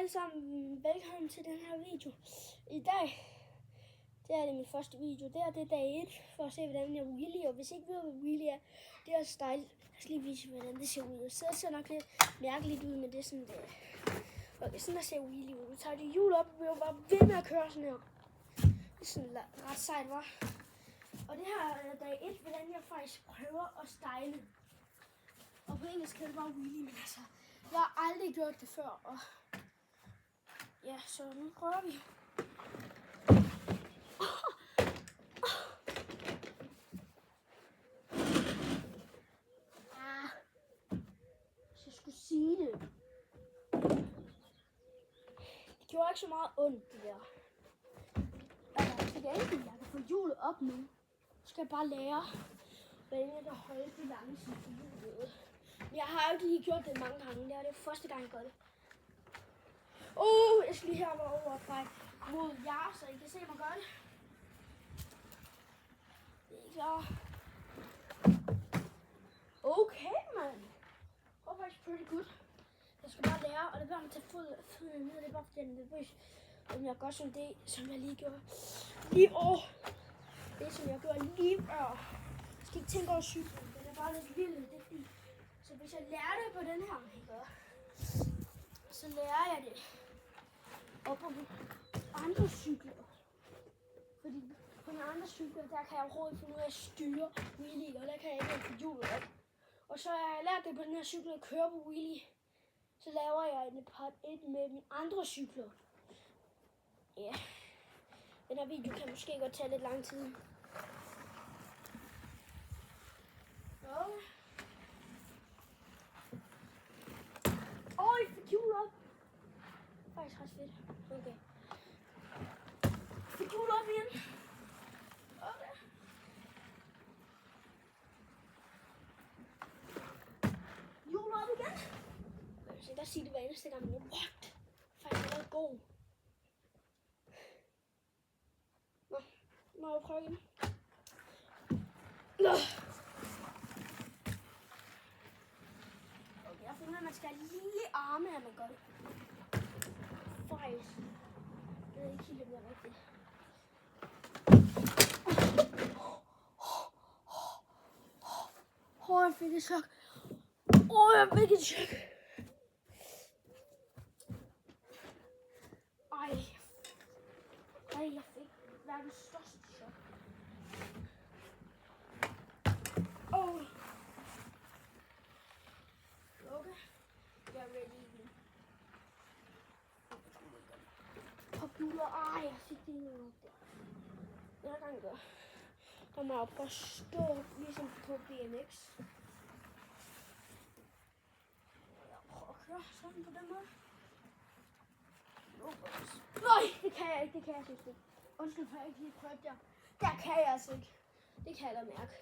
alle sammen, velkommen til den her video. I dag, det er min første video. Det er dag 1, for at se hvordan jeg wheelie. Og hvis I ikke ved, hvad wheelie er, det er style. Jeg skal lige vise, hvordan det ser ud. Så det ser nok lidt mærkeligt ud, men det er sådan, det okay, sådan der ser wheelie ud. Du tager dit hjul op, og bliver bare ved med at køre sådan her. Det er sådan ret sejt, var. Og det her er dag 1, hvordan jeg faktisk prøver at style. Og på engelsk hedder det bare wheelie, men altså, jeg har aldrig gjort det før, og ja, så nu prøver vi. Så jeg skulle sige det. Det gjorde ikke så meget ondt, det der. Jeg kan få hjulet op nu. Så skal jeg bare lære, hvordan jeg kan holde balancen på hjulet. Jeg har jo ikke lige gjort det mange gange. Det er det første gang, jeg gør det. Jeg skal lige her over mod jer, så I kan se mig gøre det. Det er klar. Okay, man. Det var faktisk pretty good. Jeg skal bare lære, og det er bare at tage foden ned. Det er bare fordi, jeg er nervøs. Om jeg gør sådan det, som jeg lige gjorde lige over. Det, som jeg gjorde lige før. Jeg skal ikke tænke over cyklen. Den er bare lidt vild. Det er fint. Så hvis jeg lærer det på den her, så lærer jeg det op på andre cykler. Fordi på nogle andre cykler, der kan jeg overhovedet finde ud af at styre wheelie, og der kan jeg ikke få hjulet op. Og så har jeg lært det på den her cykel at køre på wheelie. Så laver jeg en part 1 med mine andre cykler. Ja, den her video kan måske godt tage lidt lang tid. Okay. Jeg fik hjul op. Det er faktisk ret fedt. Okay. Jeg fik hjul op igen. Okay. Hjul op igen. Okay, så jeg kan sige det hver eneste gang. What? Faktisk er det god. Nå, må jeg prøve igen. Jeg finder, at man skal lige arme, at man gør det. Faktisk. Det er ikke helt, om jeg er rigtigt. Jeg fik et chok. Jeg fik et chok. Jeg fik verdens største chok. Okay. Jeg er ready. Computer. Jeg fik det nu. Jeg kan gøre. Der må jeg prøve at stå ligesom på BMX. Jeg prøver at køre sådan på den måde. Nej, det kan jeg ikke. Det kan jeg ikke. Undskyld, for jeg ikke lige prøvet der. Der kan jeg altså ikke. Det kan jeg da mærke.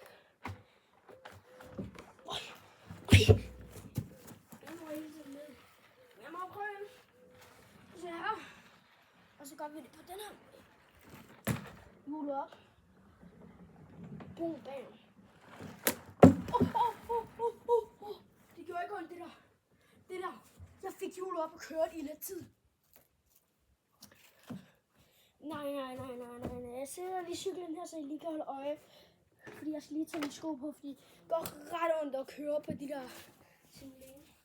Jeg må prøve. Så her. Og så gør vi det på den her måde. Hjulet op. Boom, bam. Det gjorde ikke ondt, det der. Det der. Jeg fik hjulet op og kørte i lidt tid. Nej. Jeg sætter lige cyklen her, så I lige kan holde øje. Fordi jeg skal lige tage mine sko på, fordi det går ret ondt at køre på de der simulering.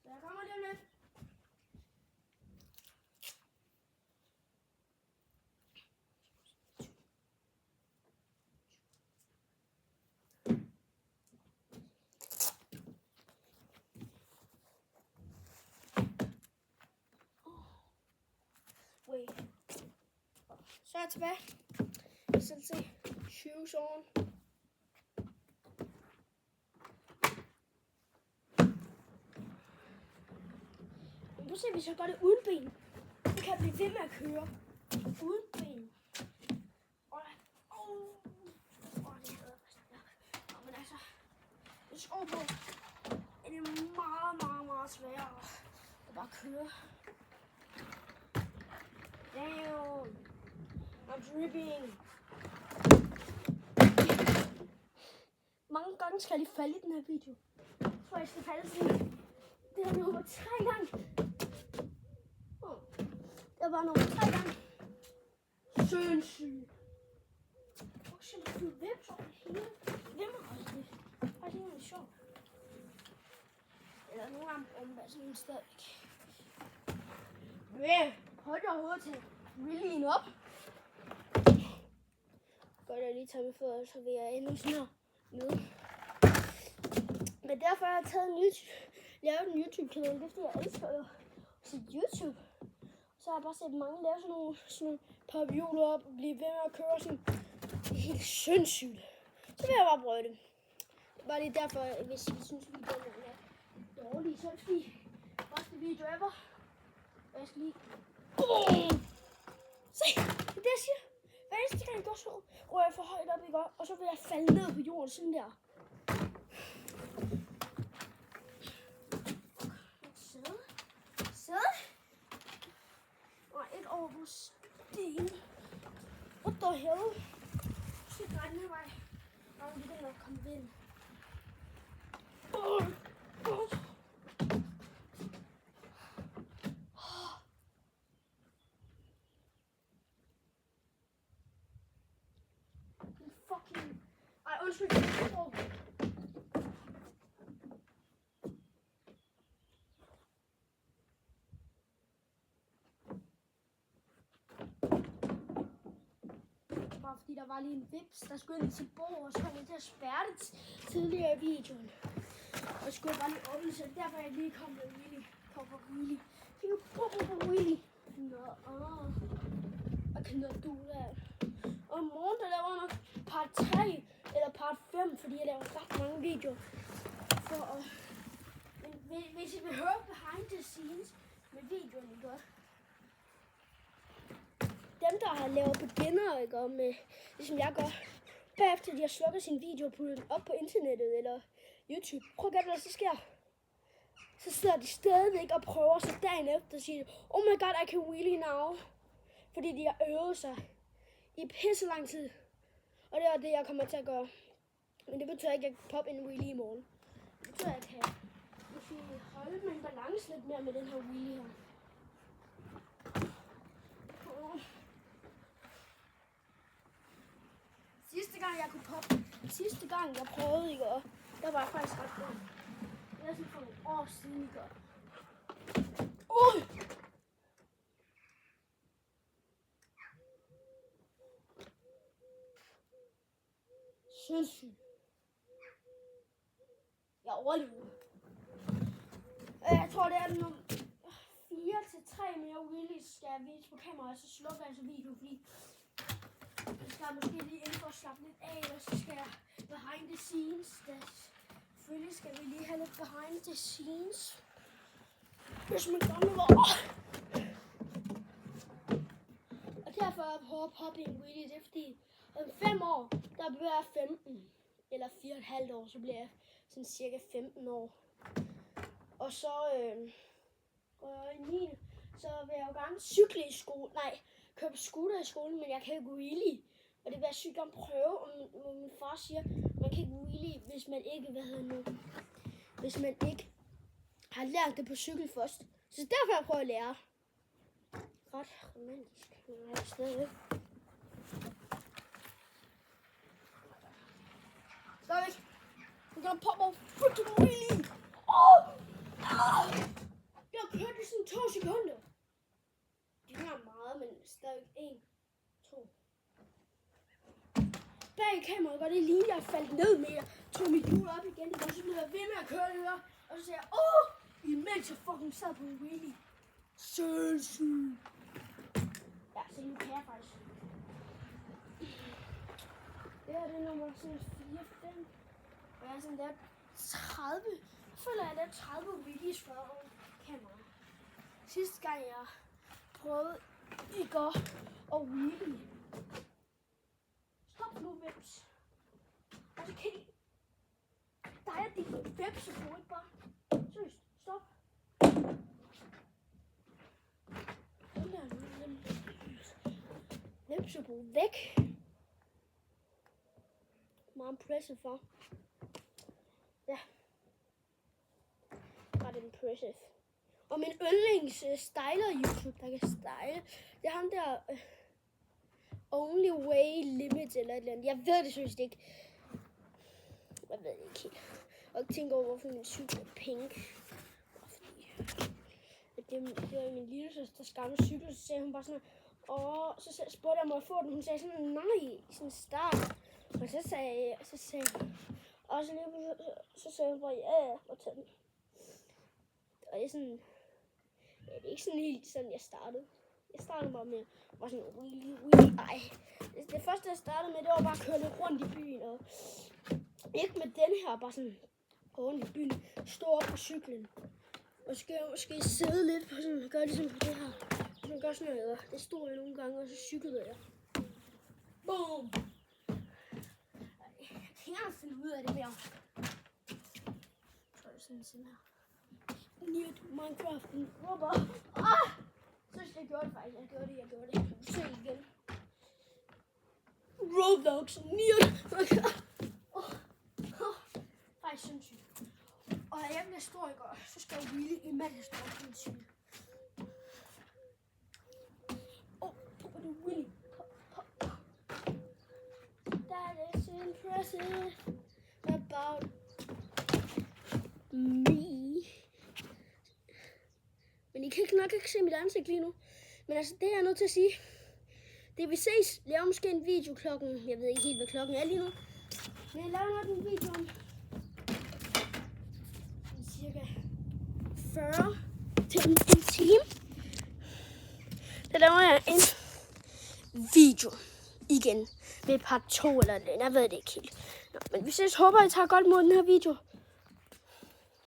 Så jeg kommer lige om lidt. Så er jeg tilbage. Jeg skal se shoes on. Men du ser, hvis jeg gør det uden ben, så kan jeg blive ved med at køre. Uden ben. Det hedder faktisk. Men altså, jeg tror på, at det er meget sværere at bare køre. Damn. I'm dripping. Mange gange skal jeg lige falde i den her video. Jeg tror, jeg skal falde sådan. Det er nummer 3 gange. Jeg var nummer 3 gange. Sindssygt. Hvor simpelthen du vips over det hele. Vimmer også det. Og det er jo sjovt. Eller nogle gange omvendt sådan en sted. Men hold da hovedet til Willien op. Godt, jeg lige tager med fødder, så vil jeg endnu snart nede. Men derfor har jeg lavet en YouTube-kanal. Det er fordi, jeg elsker at se YouTube. Så har jeg bare set mange lave sådan nogle par violer op og blive ved med at køre sådan. Det er helt sindssygt. Så vil jeg bare prøve det. Det er bare lige derfor, hvis I synes, videoen er dårlig, så er det fordi første video ever. Og jeg skal lige... Se, det er det, jeg siger. Hver eneste gang jeg går, så rører jeg for højt op, ikke? Og så vil jeg falde ned på jorden sådan der. Sæde. Og et over på sten. What the hell? Så jeg drejer den her vej. Og vi begynder at komme vind. Fucking... Ej, undskyld. Bare fordi der var lige en vips, der skulle ind til bordet, og så kom jeg til at spærre det tidligere i videoen. Og skulle jeg bare lige åbne, så derfor er jeg lige kommet med Willy. Kom for Willy. Fik jeg på Willy. Nå, hvad kan noget du der? Og i morgen, der laver jeg nok part 3 eller part 5, fordi jeg laver ret mange videoer. Men hvis I vil høre behind the scenes med videoen, ikke godt? Dem, der har lavet beginner, ikke, og med, ligesom jeg gør, bagefter de har slukket sin video på op på internettet eller YouTube. Prøv at gætte, hvad der så sker. Så sidder de stadigvæk og prøver sig dagen efter og siger, oh my god, I can wheelie now. Fordi de har øvet sig i pisse lang tid. Og det er det, jeg kommer til at gøre. Men det betyder ikke, at jeg kan poppe en wheelie i morgen. Det betyder, at jeg kan holde min balance lidt mere med den her wheelie her. Sidste gang jeg prøvede, ikke, og der var jeg faktisk ret god. Det er sådan for nogle år siden, ikke. Sindssygt. Jeg overlevede. Jeg tror, det er nogle 4-3 mere wheelies, skal jeg vise på kamera, så slukker jeg så videoen, fordi jeg skal måske lige ind for at slappe lidt af, og så skal jeg behind the scenes. Selvfølgelig skal vi lige have lidt behind the scenes. Hvis man gør noget. Og derfor er jeg på at poppe en wheelie, det er fordi om 5 år, der bliver jeg 15. Eller 4,5 år, så bliver jeg sådan cirka 15 år. Og så går jeg i 9. Så vil jeg jo gerne cykle i skole. Nej, køre på scooter i skolen, men jeg kan ikke wheelie. Og det vil jeg sygt gerne prøve, og min far siger, man kan ikke wheelie, hvis man ikke, hvis man ikke har lært det på cykel først. Så derfor jeg prøver at lære. Ret romantisk, men jeg er stadig. Stadig. I'm gonna pop my freaking wheelie. Jeg har kørt det sådan 2 sekunder. Det er meget, men stadig 1, 2. Bag kameraet går det lige, jeg faldt ned med. Jeg tog mit hjul op igen, og så blev jeg ved med at køre det her. Og så sagde jeg, imens jeg fucking sad på en wheelie. Sindssygt. Ja, så nu kan jeg faktisk. Det her det er nummer sådan 4-5. Og jeg er sådan der 30. Jeg føler, at jeg er 30 wheelies før kamera. Sidste gang jeg prøvede i går at wheelie. Stop nu, Vips. Altså, kan I... Der er de Vips, så får ikke bare... Seriøst, stop. Den der nu, Vips er på væk. Meget impressive for. Ja. Ret impressive. Og min yndlings styler YouTube, der kan style, det er ham der Only Way Limit eller et eller andet. Jeg ved det synes ikke. Jeg ved det ikke helt. Og jeg tænker over, hvorfor min cykel er pink. Det var min lille søsters gamle cykel, så sagde hun bare sådan, så spurgte jeg mig at få den. Hun sagde sådan, nej, sådan start. Og så sagde og så sagde hun bare, ja, og tage den. Og det er sådan, ja, det er ikke sådan helt sådan, jeg startede. Jeg startede bare med, var sådan, ej. Det første, jeg startede med, det var bare at køre lidt rundt i byen, og ikke med den her, bare sådan, gå rundt i byen, stå op på cyklen. Og så skal jeg måske sidde lidt på sådan, gøre ligesom på det her. Og så gør sådan noget, det stod jeg nogle gange, og så cyklede jeg. Boom! Jeg kan ikke finde ud af det mere. Så er det sådan her. Nyt Minecraft Robber. Så jeg gjorde det faktisk. Jeg gjorde det. Så igen. Roblox nyt. Faktisk sindssygt. Og jeg bliver stor i går, så skal jeg hvile i mandagsdag på min cykel. Willy. That is impressive about me. Men I kan nok ikke se mit ansigt lige nu. Men altså, det er jeg nødt til at sige. Det vi ses, laver måske en video klokken. Jeg ved ikke helt, hvad klokken er lige nu. Men jeg laver nok en video om cirka 40 til en time. Der laver jeg en video igen med part 2 eller noget. Jeg ved det ikke helt. Nå, men vi ses. Håber I tager godt mod den her video.